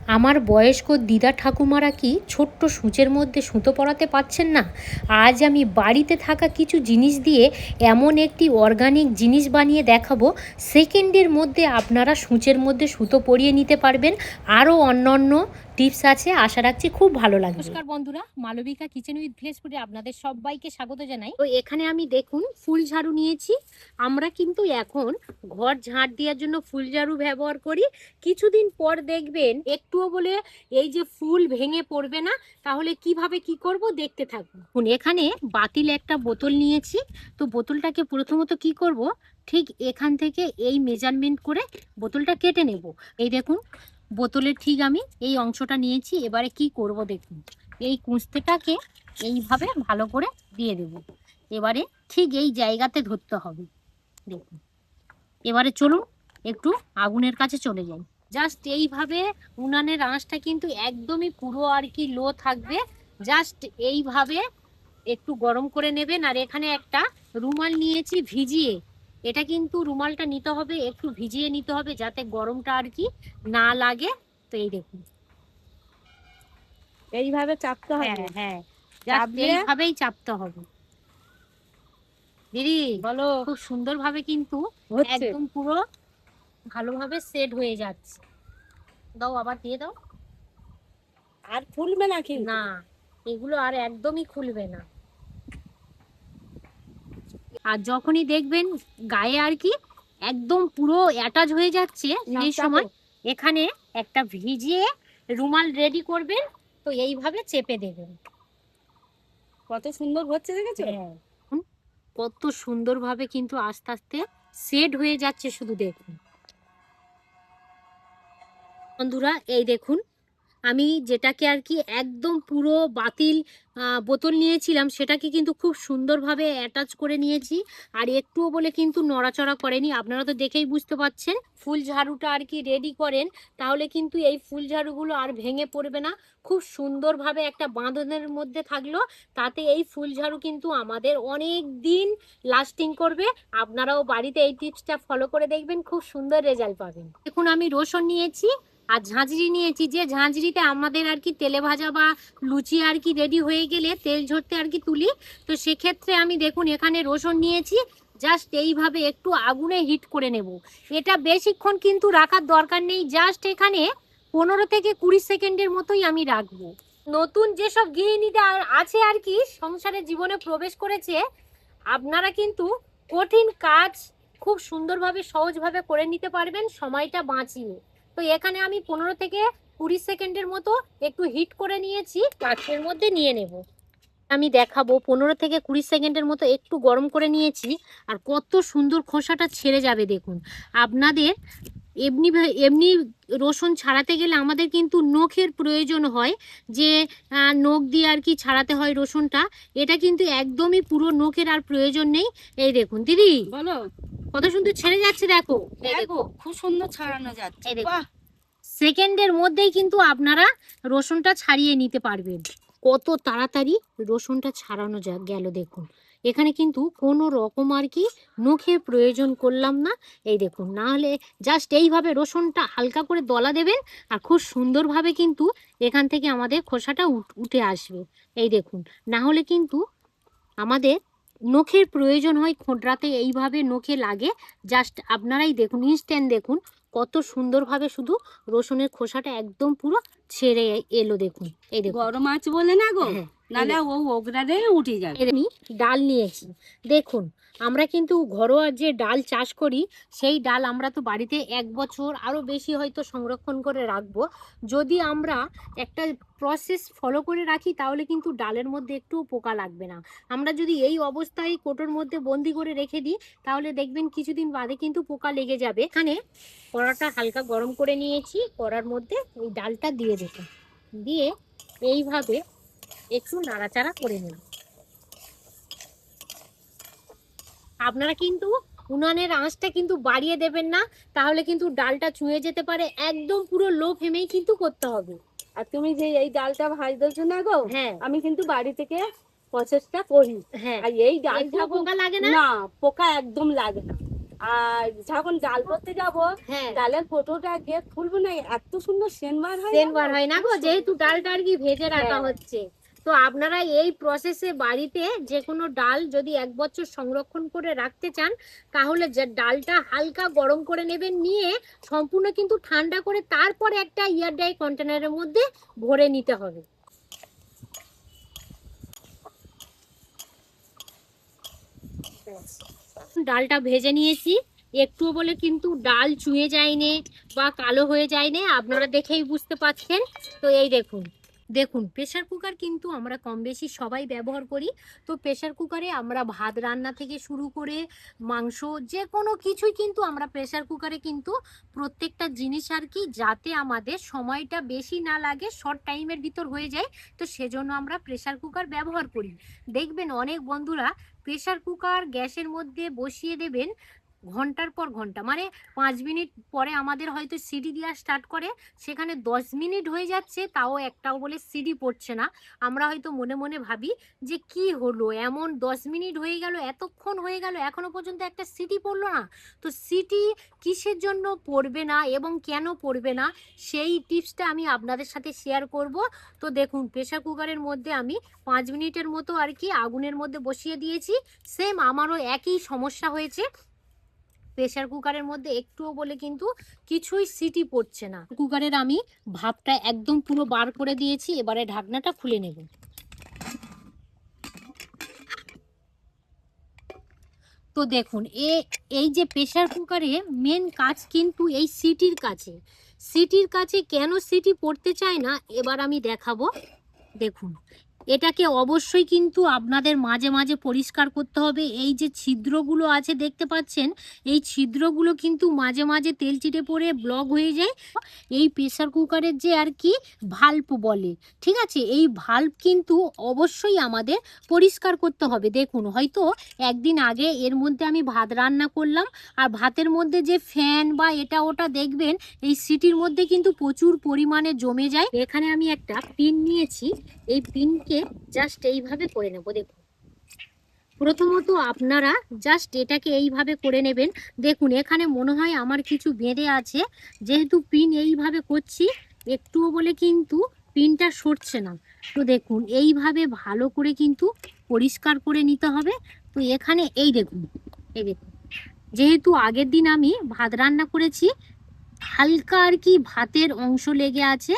আমার বয়স্ক দিদা ঠাকুমারা কি ছোট্ট সূচের মধ্যে সুতো পরাতে পারছেন না? আজ আমি বাড়িতে থাকা কিছু জিনিস দিয়ে এমন একটি অর্গানিক জিনিস বানিয়ে দেখাবো, সেকেন্ডের মধ্যে আপনারা সূচের মধ্যে সুতো পরিয়ে নিতে পারবেন। আরও অন্য টিপস আছে, আশা রাখছি খুব ভালো লাগবে। নমস্কার বন্ধুরা, মালবিকা কিচেন উইথ ভিলেজ ফুডে আপনাদের সবাইকে স্বাগত জানাই। তো এখানে আমি দেখুন ফুল ঝাড়ু নিয়েছি। আমরা কিন্তু এখন ঘর ঝাড় দেওয়ার জন্য ফুল ঝাড়ু ব্যবহার করি। কিছুদিন পর দেখবেন একটুও বলে এই যে ফুল ভেঙে পড়বে না। তাহলে কিভাবে কি করব দেখতে থাকুন। এখানে বাতিল একটা বোতল নিয়েছি। তো বোতলটাকে প্রথমত কি করব, ঠিক এখান থেকে এই মেজারমেন্ট করে বোতলটা কেটে নেব। এই দেখুন বোতলের ঠিক আমি এই অংশটা নিয়েছি। এবারে কি করব দেখুন, এই কুঁচতেটাকে এইভাবে ভালো করে দিয়ে দেব। এবারে ঠিক এই জায়গাতে ধরতে হবে। দেখুন এবারে চলুন একটু আগুনের কাছে চলে যাই। জাস্ট এইভাবে উনানের আঁচটা কিন্তু একদমই পুরো আর কি লো থাকবে। জাস্ট এইভাবে একটু গরম করে নেবেন। আর এখানে একটা রুমাল নিয়েছি ভিজিয়ে, এটা কিন্তু রুমালটা নিতে হবে একটু ভিজিয়ে নিতে হবে যাতে গরমটা আর কি না লাগে। তো এই দেখুন এইভাবে চাপতে হবে। হ্যাঁ হ্যাঁ, জাস্ট এইভাবেই চাপতে হবে। দিদি বলো, খুব সুন্দর ভাবে কিন্তু একদম পুরো ভালোভাবে সেট হয়ে যাচ্ছে। দাও আবার দিয়ে দাও। আর খুলবে না কিন্তু না, এগুলো আর একদমই খুলবে না। আর যখনই দেখবেন গায়ে আর কি একদম পুরো অ্যাটাচ হয়ে যাচ্ছে, সেই সময় এখানে একটা ভিজিয়ে রুমাল রেডি করবেন। তো এইভাবে চেপে দেবেন। কত সুন্দর হচ্ছে দেখেছো? হ্যাঁ, কত সুন্দর ভাবে কিন্তু আস্তে আস্তে সেট হয়ে যাচ্ছে, শুধু দেখুন বন্ধুরা। এই দেখুন আমি যেটাকে আর কি একদম পুরো বাতিল বোতল নিয়েছিলাম, সেটাকে কিন্তু খুব সুন্দরভাবে অ্যাটাচ করে নিয়েছি। আর একটুও বলে কিন্তু নড়াচড়া করেনি। আপনারা তো দেখেই বুঝতে পারছেন। ফুল ঝাড়ুটা আর কি রেডি করেন, তাহলে কিন্তু এই ফুল ঝাড়ুগুলো আর ভেঙে পড়বে না। খুব সুন্দরভাবে একটা বাঁধনের মধ্যে থাকলো, তাতে এই ফুল ঝাড়ু কিন্তু আমাদের অনেক দিন লাস্টিং করবে। আপনারাও বাড়িতে এই টিপসটা ফলো করে দেখবেন, খুব সুন্দর রেজাল্ট পাবেন। দেখুন আমি রসুন নিয়েছি আর ঝাঁঝরি নিয়েছি। যে ঝাঁঝরিতে আমাদের আর কি তেলে ভাজা বা লুচি আর কি রেডি হয়ে গেলে তেল ঝরতে আর কি তুলি। তো সেক্ষেত্রে আমি দেখুন এখানে রসুন নিয়েছি। জাস্ট এইভাবে একটু আগুনে হিট করে নেব। এটা বেশিক্ষণ কিন্তু রাখার দরকার নেই, জাস্ট এখানে 15 থেকে 20 সেকেন্ডের মতোই আমি রাখবো। নতুন যেসব গৃহিণীরা আছে আর কি সংসারের জীবনে প্রবেশ করেছে, আপনারা কিন্তু কঠিন কাজ খুব সুন্দরভাবে সহজভাবে করে নিতে পারবেন সময়টা বাঁচিয়ে। তো এখানে আমি 15 থেকে 20 সেকেন্ডের মতো একটু হিট করে নিয়েছি, কাঠের মধ্যে নিয়ে নেব। আমি দেখাবো 15 থেকে 20 সেকেন্ডের মতো একটু গরম করে নিয়েছি। আর কত সুন্দর খোসাটা ছেড়ে যাবে দেখুন। আপনাদের এমনি এমনি রসুন ছাড়াতে গেলে আমাদের কিন্তু নখের প্রয়োজন হয়, যে নখ দিয়ে আর কি ছাড়াতে হয় রসুনটা। এটা কিন্তু একদমই পুরো নখের আর প্রয়োজন নেই। এই দেখুন দিদি বলো, কত সুন্দর ছেড়ে যাচ্ছে। দেখো দেখো খুব সুন্দর ছাড়ানো যাচ্ছে। বাহ, সেকেন্ডের মধ্যেই কিন্তু আপনারা রসুনটা ছাড়িয়ে নিতে পারবেন। কত তাড়াতাড়ি রসুনটা ছাড়ানো গেল দেখুন। এখানে কিন্তু কোনো রকম আর কি নখের প্রয়োজন করলাম না। এই দেখুন, না হলে জাস্ট এইভাবে রসুনটা হালকা করে দলা দেবেন আর খুব সুন্দরভাবে কিন্তু এখান থেকে আমাদের খোসাটা উঠে আসবে। এই দেখুন, না হলে কিন্তু আমাদের নখের প্রয়োজন হয় খোঁটরাতে, এইভাবে নখে লাগে। জাস্ট আপনারাই দেখুন, ইনস্ট্যান্ট দেখুন কত সুন্দরভাবে শুধু রসুনের খোসাটা একদম পুরো ছেড়ে এলো দেখুন। এই দেখুন গরম আছে বলে না গো, হ্যাঁ, নালে ও ওগরারে উঠে যাবে। আমি ডাল নিয়েছি। দেখুন আমরা কিন্তু ঘরোয়া যে ডাল চাষ করি, সেই ডাল আমরা তো বাড়িতে 1 বছর আরও বেশি হয়তো সংরক্ষণ করে রাখবো। যদি আমরা একটা প্রসেস ফলো করে রাখি, তাহলে কিন্তু ডালের মধ্যে একটু পোকা লাগবে না। আমরা যদি এই অবস্থায় কোটোর মধ্যে বন্দি করে রেখে দিই, তাহলে দেখবেন কিছুদিন বাদে কিন্তু পোকা লেগে যাবে। এখানে কড়াটা হালকা গরম করে নিয়েছি, কড়ার মধ্যে এই ডালটা দিয়ে দেবো। দিয়ে এইভাবে একটু নাড়াচাড়া করে নেব। আপনারা কিন্তু উনানের আঁচটা কিন্তু বাড়িয়ে দেবেন না, তাহলে কিন্তু ডালটা চুঁয়ে যেতে পারে। একদম পুরো লো ফ্লেমেই কিন্তু করতে হবে। আর তুমি যে এই ডালটা ভাজতেছো না গো, হ্যাঁ আমি কিন্তু বাড়ি থেকে প্রচেষ্টা করি। হ্যাঁ, আর এই ডালটা পোকা লাগে না। না, পোকা একদম লাগে না। আর যখন ডাল করতে যাব, হ্যাঁ ডালের ফটোটা আগে খুলবো না, এত সুন্দর সেন্ট বার হয় সেন বার হয় না গো, যেহেতু ডালটা আর কি ভেজে রাখা হ্যাঁ। হচ্ছে। তো আপনারা এই প্রসেসে বাড়িতে যে কোনো ডাল যদি 1 বছর সংরক্ষণ করে রাখতে চান, তাহলে যে ডালটা হালকা গরম করে নেবেন, নিয়ে সম্পূর্ণ কিন্তু ঠান্ডা করে তারপরে একটা এয়ারটাইট কন্টেনারের মধ্যে ভরে নিতে হবে। ডালটা ভেজে নিয়েছি, একটুও বলে কিন্তু ডাল চুয়ে যায়নি বা কালো হয়ে যায়নি, আপনারা দেখেই বুঝতে পারছেন। তো এই দেখুন, দেখুন প্রেসার কুকার কিন্তু আমরা কম বেশি সবাই ব্যবহার করি। তো প্রেসার কুকারে আমরা ভাত রান্না থেকে শুরু করে মাংস যে কোনো কিছুই কিন্তু আমরা প্রেসার কুকারে কিন্তু প্রত্যেকটা জিনিস আর কি, যাতে আমাদের সময়টা বেশি না লাগে, শর্ট টাইমের ভিতর হয়ে যায়, তো সেজন্য আমরা প্রেসার কুকার ব্যবহার করি। দেখবেন অনেক বন্ধুরা প্রেসার কুকার গ্যাসের মধ্যে বসিয়ে দেবেন ঘন্টার পর ঘন্টা, মানে 5 মিনিট পরে আমাদের হয়তো সিটি দেওয়া স্টার্ট করে, সেখানে 10 মিনিট হয়ে যাচ্ছে তাও একটাও বলে সিটি পড়ছে না। আমরা হয়তো মনে মনে ভাবি যে কি হলো, এমন 10 মিনিট হয়ে গেল, এতক্ষণ হয়ে গেল, এখনো পর্যন্ত একটা সিটি পড়লো না। তো সিটি কিসের জন্য পড়বে না এবং কেন পড়বে না, সেই টিপসটা আমি আপনাদের সাথে শেয়ার করব। তো দেখুন প্রেসার কুকারের মধ্যে আমি 5 মিনিটের মতো আর কি আগুনের মধ্যে বসিয়ে দিয়েছি। সেম আমারও একই সমস্যা হয়েছে, প্রেসার কুকারের মধ্যে একটুও বলে কিন্তু কিছুই সিটি পড়ছে না। কুকারের আমি ভাপটা একদম পুরো বার করে দিয়েছি, এবারে ঢাকনাটা খুলে নেব। তো দেখুন এই যে প্রেসার কুকারে মেন কাজ কিন্তু এই সিটির কাছে। সিটির কাছে কেন সিটি পড়তে চায় না এবার আমি দেখাবো। দেখুন এটাকে অবশ্যই কিন্তু আপনাদের মাঝে মাঝে পরিষ্কার করতে হবে। এই যে ছিদ্রগুলো আছে দেখতে পাচ্ছেন, এই ছিদ্রগুলো কিন্তু মাঝে মাঝে তেল চিটে পড়ে ব্লক হয়ে যায়। এই প্রেসার কুকারের যে আর কি ভাল্ব বলে, ঠিক আছে, এই ভাল্ব কিন্তু অবশ্যই আমাদের পরিষ্কার করতে হবে। দেখুন হয়তো একদিন আগে এর মধ্যে আমি ভাত রান্না করলাম, আর ভাতের মধ্যে যে ফ্যান বা এটা ওটা দেখবেন এই সিটির মধ্যে কিন্তু প্রচুর পরিমাণে জমে যায়। এখানে আমি একটা পিন নিয়েছি, এই পিনকে জাস্ট এইভাবে করে নেব। দেখুন প্রথমত আপনারা জাস্ট এটাকে এইভাবে করে নেবেন। দেখুন এখানে মনে হয় আমার কিছু বেঁধে আছে, যেহেতু পিন এইভাবে করছি একটুও বলে কিন্তু পিনটা সরছে না। তো দেখুন এইভাবে ভালো করে কিন্তু পরিষ্কার করে নিতে হবে। তো এখানে এই দেখুন, এই দেখুন যেহেতু আগের দিন আমি ভাত রান্না করেছি, হালকা আর কি ভাতের অংশ লেগে আছে,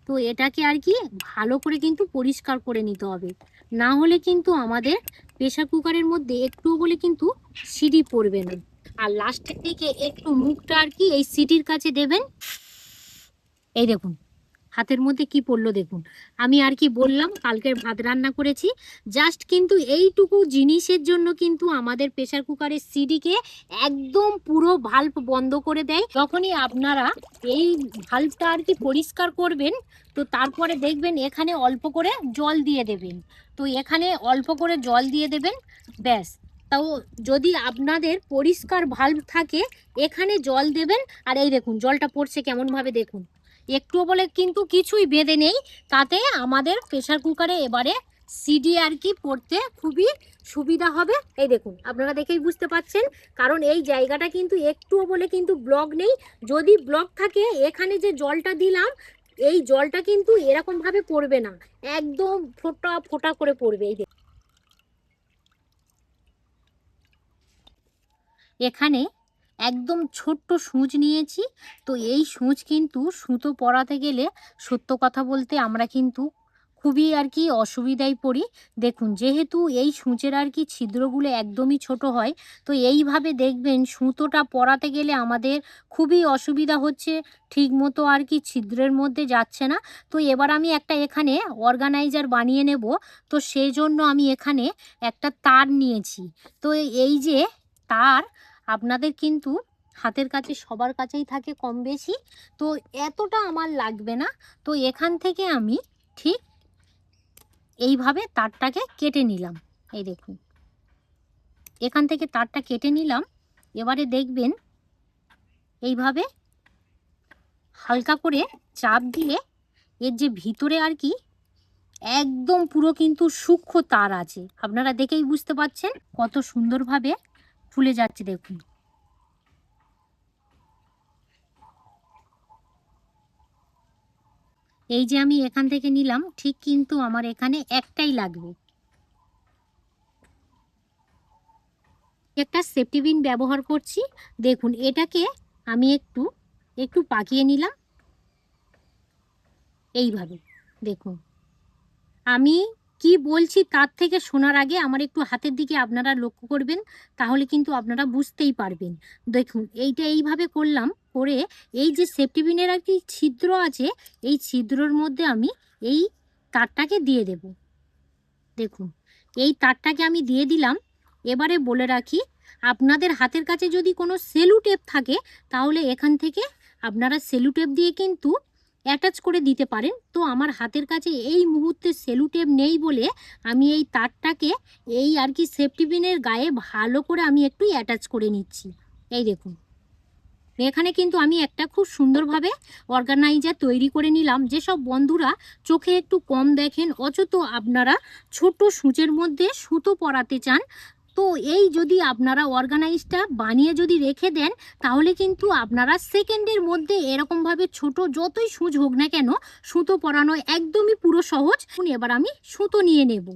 তো এটাকে আর কি ভালো করে কিন্তু পরিষ্কার করে নিতে হবে, না হলে কিন্তু আমাদের প্রেসার কুকারের মধ্যে একটু বলে কিন্তু সিটি পড়বে না। আর লাস্টের দিকে একটু মুখটা আর কি এই সিটির কাছে দেবেন। এই দেখুন হাতের মধ্যে কি পড়লো দেখুন। আমি আর কি বললাম কালকের ভাত রান্না করেছি, জাস্ট কিন্তু এইটুকু জিনিসের জন্য কিন্তু আমাদের প্রেসার কুকারের সিটিকে একদম পুরো ভাল্ব বন্ধ করে দেয়। যখনই আপনারা এই ভাল্বটা আর কি পরিষ্কার করবেন, তো তারপরে দেখবেন এখানে অল্প করে জল দিয়ে দেবেন। তো এখানে অল্প করে জল দিয়ে দেবেন, ব্যাস। তাও যদি আপনাদের পরিষ্কার ভাল্ব থাকে এখানে জল দেবেন। আর এই দেখুন জলটা পড়ছে কেমন ভাবে, দেখুন একটুও বলে কিন্তু কিছুই বেঁধে নেই, তাতে আমাদের প্রেসার কুকারে এবারে সিডি আর কি পড়তে খুবই সুবিধা হবে। এই দেখুন আপনারা দেখেই বুঝতে পাচ্ছেন, কারণ এই জায়গাটা কিন্তু একটুও বলে কিন্তু ব্লক নেই। যদি ব্লক থাকে এখানে যে জলটা দিলাম এই জলটা কিন্তু এরকম ভাবে পড়বে না, একদম ফোঁটা ফোঁটা করে পড়বে। এই দেখুন এখানে একদম ছোট্ট সূচ নিয়েছি। তো এই সূচ কিন্তু সুতো পরাতে গেলে সত্য কথা বলতে আমরা কিন্তু খুবই আর কি অসুবিধায় পড়ি। দেখুন যেহেতু এই সূচের আর কি ছিদ্রগুলো একদমই ছোট হয়, তো এইভাবে দেখবেন সুতোটা পরাতে গেলে আমাদের খুবই অসুবিধা হচ্ছে, ঠিক মতো আর কি ছিদ্রের মধ্যে যাচ্ছে না। তো এবার আমি একটা এখানে অর্গানাইজার বানিয়ে নেব। তো সেই জন্য আমি এখানে একটা তার নিয়েছি। তো এই যে তার আপনাদের কিন্তু হাতের কাছে সবার কাছেই থাকে কম বেশি, তো এতটা আমার লাগবে না। তো এখান থেকে আমি ঠিক এইভাবে তারটাকে কেটে নিলাম। এই দেখুন এখান থেকে তারটা কেটে নিলাম। এবারে দেখবেন এইভাবে হালকা করে চাপ দিয়ে এর যে ভিতরে আর কি একদম পুরো কিন্তু সূক্ষ্ম তার আছে, আপনারা দেখেই বুঝতে পারছেন কত সুন্দরভাবে ফুলে যাচ্ছে। দেখুন এই যে আমি এখান থেকে নিলাম, ঠিক কিন্তু আমার এখানে একটাই লাগবে। একটা সেফটি পিন ব্যবহার করছি। দেখুন এটাকে আমি একটু একটু পাকিয়ে নিলাম এইভাবে। দেখুন আমি কি বলছি তার থেকে শোনার আগে আমার একটু হাতের দিকে আপনারা লক্ষ্য করবেন, তাহলে কিন্তু আপনারা বুঝতেই পারবেন। দেখুন এইটা এইভাবে করলাম, করে এই যে সেফটি পিনের আর কি ছিদ্র আছে, এই ছিদ্রর মধ্যে আমি এই তারটাকে দিয়ে দেব। দেখুন এই তারটাকে আমি দিয়ে দিলাম। এবারে বলে রাখি, আপনাদের হাতের কাছে যদি কোনো সেলু টেপ থাকে তাহলে এখান থেকে আপনারা সেলু টেপ দিয়ে কিন্তু অ্যাটাচ করে দিতে পারেন। তো আমার হাতের কাছে এই মুহূর্তে সেলু টেপ নেই বলে আমি এই তারটাকে এই আর কি সেফটি পিনের গায়ে ভালো করে আমি একটু অ্যাটাচ করে নিচ্ছি। এই দেখুন এখানে কিন্তু আমি একটা খুব সুন্দরভাবে অর্গানাইজার তৈরি করে নিলাম। যেসব বন্ধুরা চোখে একটু কম দেখেন, অথচ আপনারা ছোট সূচের মধ্যে সুতো পরাতে চান, তো এই যদি আপনারা অর্গানাইজটা বানিয়ে যদি রেখে দেন তাহলে কিন্তু আপনারা সেকেন্ডের মধ্যে এরকমভাবে ছোট যতই সূচ হোক না কেন সুতো পরানো একদমই পুরো সহজ। এবার আমি সুতো নিয়ে নেব।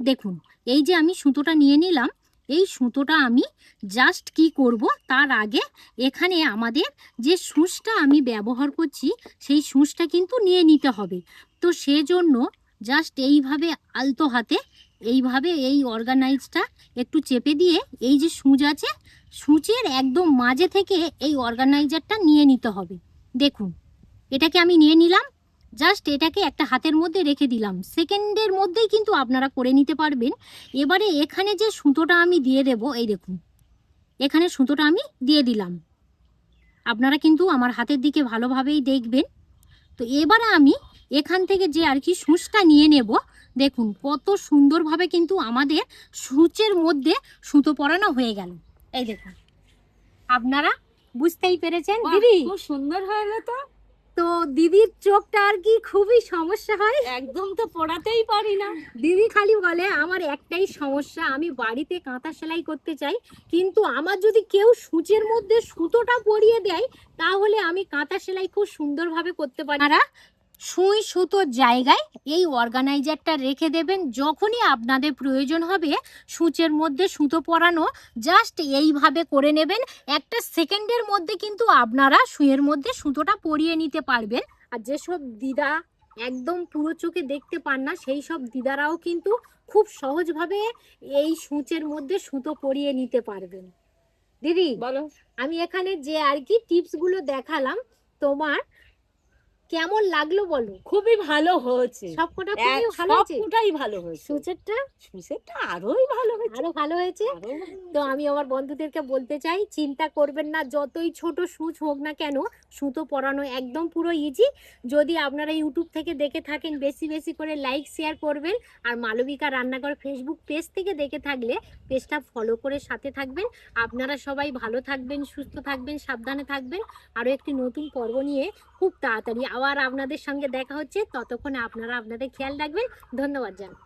দেখুন এই যে আমি সুতোটা নিয়ে নিলাম, এই সুতোটা আমি জাস্ট কি করব তার আগে এখানে আমাদের যে সূচটা আমি ব্যবহার করছি সেই সূচটা কিন্তু নিয়ে নিতে হবে। তো সেজন্য জাস্ট এইভাবে আলতো হাতে এইভাবে এই অর্গানাইজটা একটু চেপে দিয়ে এই যে সূচ আছে সূচের একদম মাঝে থেকে এই অর্গানাইজারটা নিয়ে নিতে হবে। দেখুন এটাকে আমি নিয়ে নিলাম, জাস্ট এটাকে একটা হাতের মধ্যে রেখে দিলাম। সেকেন্ডের মধ্যেই কিন্তু আপনারা করে নিতে পারবেন। এবারে এখানে যে সুতোটা আমি দিয়ে দেব, এই দেখুন এখানে সুতোটা আমি দিয়ে দিলাম। আপনারা কিন্তু আমার হাতের দিকে ভালোভাবেই দেখবেন। তো এবারে আমি এখান থেকে যে আর কি সূচটা নিয়ে নেব, দেখুন কত সুন্দরভাবে কিন্তু আমাদের সূচের মধ্যে সুতো পরানো হয়ে গেল। এই দেখুন আপনারা বুঝতেই পেরেছেন বাহ, দিদি? খুব সুন্দর হলো তো। তো দিদির চোখটা আর কি খুবই সমস্যা হয়, একদম তো পড়াতেই পারি না। দিদি খালি বলে আমার একটাই সমস্যা, আমি বাড়িতে কাঁথা সেলাই করতে চাই, কিন্তু আমার যদি কেউ সূচের মধ্যে সুতোটা পরিয়ে দেয় তাহলে আমি কাঁথা সেলাই খুব সুন্দরভাবে করতে পারি। আপনারা সুই সুতোর জায়গায় এই অর্গানাইজারটা রেখে দেবেন। যখনই আপনাদের প্রয়োজন হবে সূচের মধ্যে সুতো পরানো, জাস্ট এইভাবে করে নেবেন। একটা সেকেন্ডের মধ্যে কিন্তু আপনারা সুইয়ের মধ্যে সুতোটা পরিয়ে নিতে পারবেন। আর যেসব দিদা একদম পুরো চোখে দেখতে পান না সেই সব দিদারাও কিন্তু খুব সহজভাবে এই সূচের মধ্যে সুতো পরিয়ে নিতে পারবেন। দিদি বলো, আমি এখানে যে আর কি টিপসগুলো দেখালাম তোমার কেমন লাগলো বলো? খুবই ভালো হয়েছে। সবকটা খুবই ভালো হয়েছে। সবটাই ভালো হয়েছে। সূচেরটা সুসেরটা আরোই ভালো হয়েছে। আরো ভালো হয়েছে। আরো ভালো তো হয়েছে। আমি আমার বন্ধুদেরকে বলতে চাই, চিন্তা করবেন না, যতই ছোট সূচ হোক না কেন সুতো পরানো একদম পুরো ইজি। যদি আপনারা ইউটিউব থেকে দেখে থাকেন বেশি বেশি করে লাইক শেয়ার করবেন। আর মালবিকা রান্নাঘর ফেসবুক পেজ থেকে দেখে থাকলে পেজটা ফলো করে সাথে থাকবেন। আপনারা সবাই ভালো থাকবেন, সুস্থ থাকবেন, সাবধানে থাকবেন। আরও একটি নতুন পর্ব নিয়ে খুব তাড়াতাড়ি আবার আপনাদের সঙ্গে দেখা হচ্ছে। ততক্ষণে আপনারা আপনাদের খেয়াল রাখবেন। ধন্যবাদ জানাই।